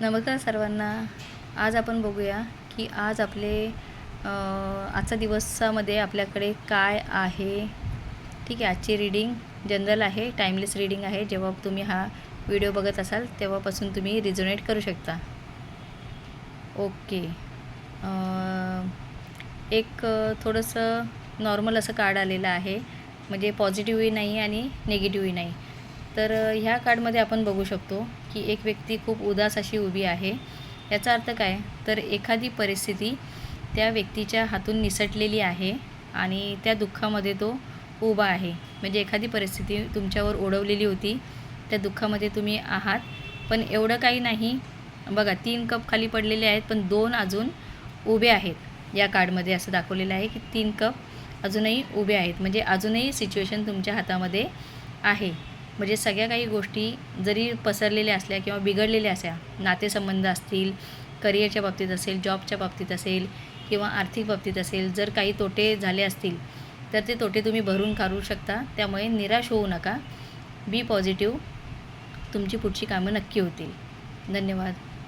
नमस्कार सर्वांना. आज आपण बघूया की आज आजचा दिवसामध्ये आपल्याकडे काय आहे. ठीक आहे, आजची रीडिंग जनरल आहे, टाईमलेस रीडिंग आहे. जेव्हा तुम्ही हा व्हिडिओ बघत असाल तेव्हापासून तुम्ही रिझोनेट करू शकता. ओके. एक थोडंसं नॉर्मल असं कार्ड आलेलं आहे, म्हणजे पॉझिटिव्हही नाही आणि निगेटिव्हही नाही. तर ह्या कार्डमध्ये आपण बघू शकतो की एक व्यक्ती खूप उदास अशी उभी आहे. याचा अर्थ काय, तर एखादी परिस्थिती त्या व्यक्तीच्या हातून निसटलेली आहे आणि त्या दुःखामध्ये तो उभा आहे. म्हणजे एखादी परिस्थिती तुमच्यावर ओढवलेली होती, त्या दुःखामध्ये तुम्ही आहात, पण एवढं काही नाही. बघा, 3 कप खाली पडलेले आहेत, पण 2 अजून उभे आहेत. या कार्डमध्ये असं दाखवलेलं आहे की 3 कप अजूनही उभे आहेत, म्हणजे अजूनही सिच्युएशन तुमच्या हातामध्ये आहे. म्हणजे सगळ्या काही गोष्टी जरी पसरलेल्या असल्या किंवा बिघडलेल्या असल्या, नातेसंबंध असतील, करिअरच्या बाबतीत असेल, जॉबच्या बाबतीत असेल किंवा आर्थिक बाबतीत असेल, जर काही तोटे झाले असतील तर ते तोटे तुम्ही भरून काढू शकता. त्यामुळे निराश होऊ नका. बी पॉझिटिव्ह. तुमची पुढची कामं नक्की होतील. धन्यवाद.